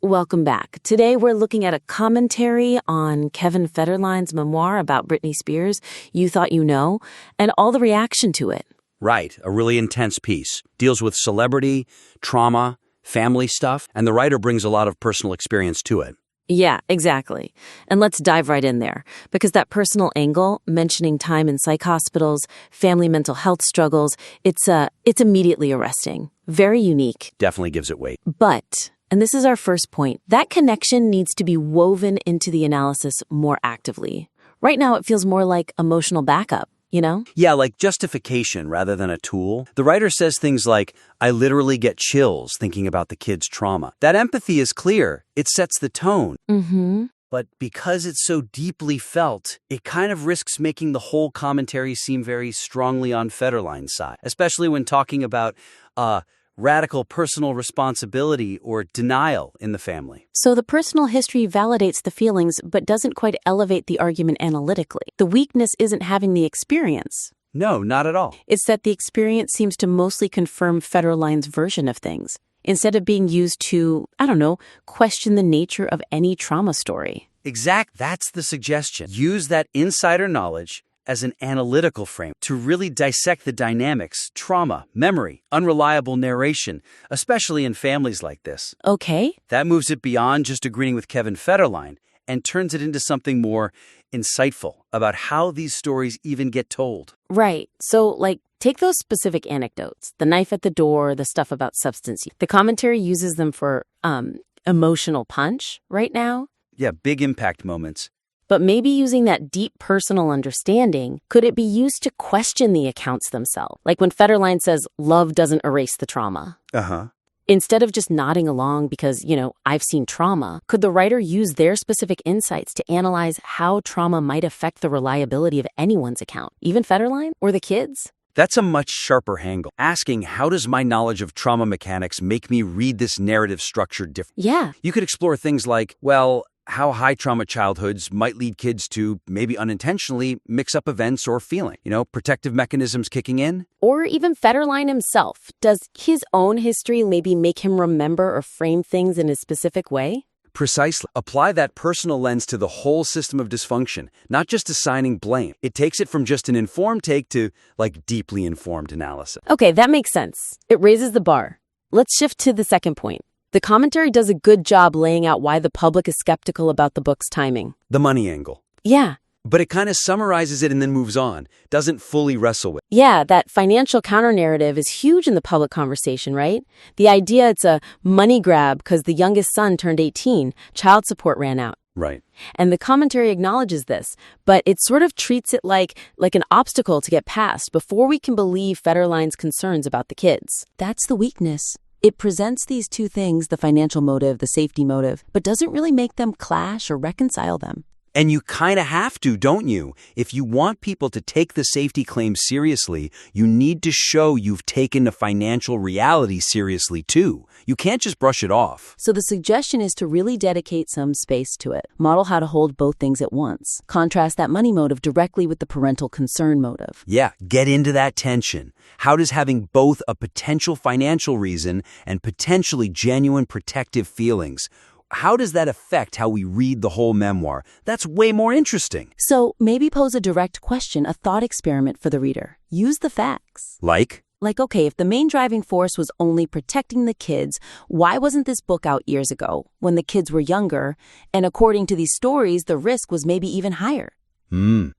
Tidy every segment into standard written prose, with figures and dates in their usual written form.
Welcome back. Today we're looking at a commentary on Kevin Federline's memoir about Britney Spears, You Thought You Know, and all the reaction to it. Right, a really intense piece. Deals with celebrity, trauma, family stuff, and the writer brings a lot of personal experience to it. Yeah, exactly. And let's dive right in there, because that personal angle, mentioning time in psych hospitals, family mental health struggles, it's immediately arresting. Very unique. Definitely gives it weight. But, and this is our first point, that connection needs to be woven into the analysis more actively. Right now, it feels more like emotional backup. You know? Yeah, like justification rather than a tool. The writer says things like, I literally get chills thinking about the kid's trauma. That empathy is clear. It sets the tone. Mm-hmm. But because it's so deeply felt, it kind of risks making the whole commentary seem very strongly on Federline's side, especially when talking about radical personal responsibility or denial in the family. So the personal history validates the feelings, but doesn't quite elevate the argument analytically. The weakness isn't having the experience. No, not at all. It's that the experience seems to mostly confirm Federline's version of things, instead of being used to, question the nature of any trauma story. That's the suggestion. Use that insider knowledge as an analytical frame to really dissect the dynamics, trauma, memory, unreliable narration, especially in families like this. Okay. That moves it beyond just agreeing with Kevin Federline and turns it into something more insightful about how these stories even get told. Right. So, take those specific anecdotes, the knife at the door, the stuff about substance use. The commentary uses them for emotional punch right now. Yeah, big impact moments. But maybe using that deep personal understanding, could it be used to question the accounts themselves? Like when Federline says, love doesn't erase the trauma. Uh-huh. Instead of just nodding along because, I've seen trauma, could the writer use their specific insights to analyze how trauma might affect the reliability of anyone's account, even Federline or the kids? That's a much sharper angle. Asking, how does my knowledge of trauma mechanics make me read this narrative structure differently? Yeah. You could explore things like, how high trauma childhoods might lead kids to, maybe unintentionally, mix up events or feeling. Protective mechanisms kicking in. Or even Federline himself. Does his own history maybe make him remember or frame things in a specific way? Precisely. Apply that personal lens to the whole system of dysfunction, not just assigning blame. It takes it from just an informed take to, deeply informed analysis. Okay, that makes sense. It raises the bar. Let's shift to the second point. The commentary does a good job laying out why the public is skeptical about the book's timing. The money angle. Yeah. But it kind of summarizes it and then moves on. Doesn't fully wrestle with it. Yeah, that financial counter-narrative is huge in the public conversation, right? The idea it's a money grab because the youngest son turned 18, child support ran out. Right. And the commentary acknowledges this, but it sort of treats it like an obstacle to get past before we can believe Federline's concerns about the kids. That's the weakness. It presents these two things, the financial motive, the safety motive, but doesn't really make them clash or reconcile them. And you kind of have to, don't you? If you want people to take the safety claim seriously, you need to show you've taken the financial reality seriously too. You can't just brush it off. So the suggestion is to really dedicate some space to it. Model how to hold both things at once. Contrast that money motive directly with the parental concern motive. Yeah, get into that tension. How does having both a potential financial reason and potentially genuine protective feelings, how does that affect how we read the whole memoir? That's way more interesting. So maybe pose a direct question, a thought experiment for the reader. Use the facts. Like, okay, if the main driving force was only protecting the kids, why wasn't this book out years ago when the kids were younger? And according to these stories, the risk was maybe even higher.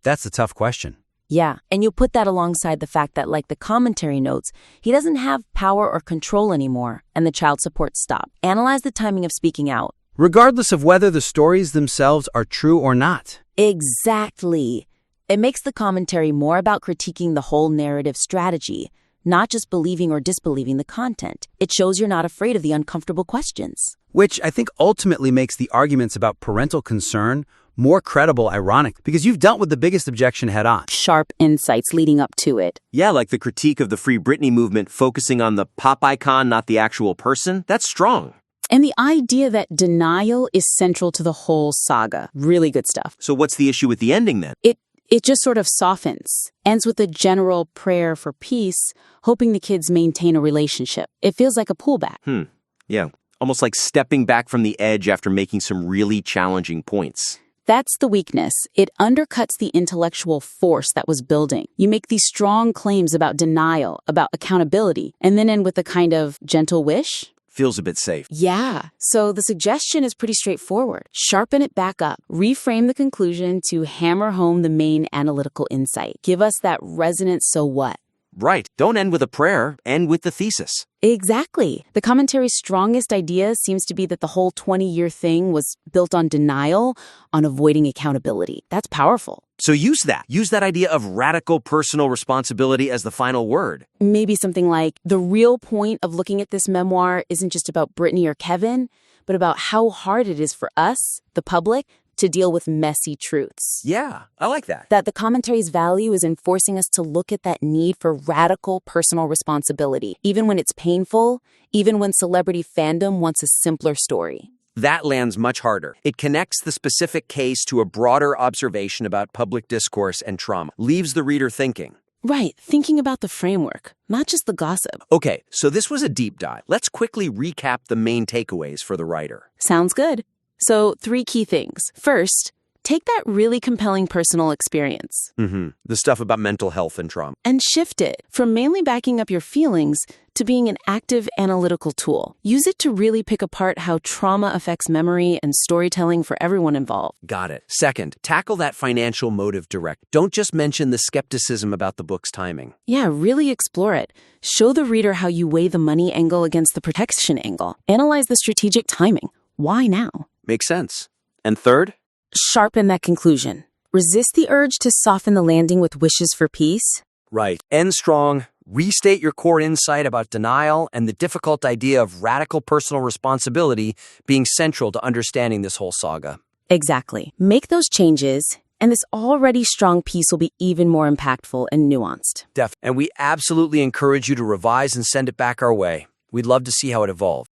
That's a tough question. Yeah, and you put that alongside the fact that, like the commentary notes, he doesn't have power or control anymore, and the child support stopped. Analyze the timing of speaking out. Regardless of whether the stories themselves are true or not. Exactly. It makes the commentary more about critiquing the whole narrative strategy, not just believing or disbelieving the content. It shows you're not afraid of the uncomfortable questions. Which I think ultimately makes the arguments about parental concern more credible, ironic, because you've dealt with the biggest objection head on. Sharp insights leading up to it. Yeah, like the critique of the Free Britney movement focusing on the pop icon, not the actual person. That's strong. And the idea that denial is central to the whole saga. Really good stuff. So what's the issue with the ending then? It just sort of softens. Ends with a general prayer for peace, hoping the kids maintain a relationship. It feels like a pullback. Yeah. almost like stepping back from the edge after making some really challenging points. That's the weakness. It undercuts the intellectual force that was building. You make these strong claims about denial, about accountability, and then end with a kind of gentle wish. Feels a bit safe. Yeah. So the suggestion is pretty straightforward. Sharpen it back up. Reframe the conclusion to hammer home the main analytical insight. Give us that resonant so what. Right. Don't end with a prayer, end with the thesis. Exactly. The commentary's strongest idea seems to be that the whole 20-year thing was built on denial, on avoiding accountability. That's powerful. So use that. Use that idea of radical personal responsibility as the final word. Maybe something like, the real point of looking at this memoir isn't just about Britney or Kevin, but about how hard it is for us, the public, to deal with messy truths. Yeah, I like that. That the commentary's value is in forcing us to look at that need for radical personal responsibility, even when it's painful, even when celebrity fandom wants a simpler story. That lands much harder. It connects the specific case to a broader observation about public discourse and trauma, leaves the reader thinking. Right, thinking about the framework, not just the gossip. Okay, so this was a deep dive. Let's quickly recap the main takeaways for the writer. Sounds good. So 3 key things. First, take that really compelling personal experience. The stuff about mental health and trauma. And shift it from mainly backing up your feelings to being an active analytical tool. Use it to really pick apart how trauma affects memory and storytelling for everyone involved. Got it. Second, tackle that financial motive direct. Don't just mention the skepticism about the book's timing. Yeah, really explore it. Show the reader how you weigh the money angle against the protection angle. Analyze the strategic timing. Why now? Makes sense. And third? Sharpen that conclusion. Resist the urge to soften the landing with wishes for peace. Right. End strong. Restate your core insight about denial and the difficult idea of radical personal responsibility being central to understanding this whole saga. Exactly. Make those changes, and this already strong piece will be even more impactful and nuanced. And we absolutely encourage you to revise and send it back our way. We'd love to see how it evolves.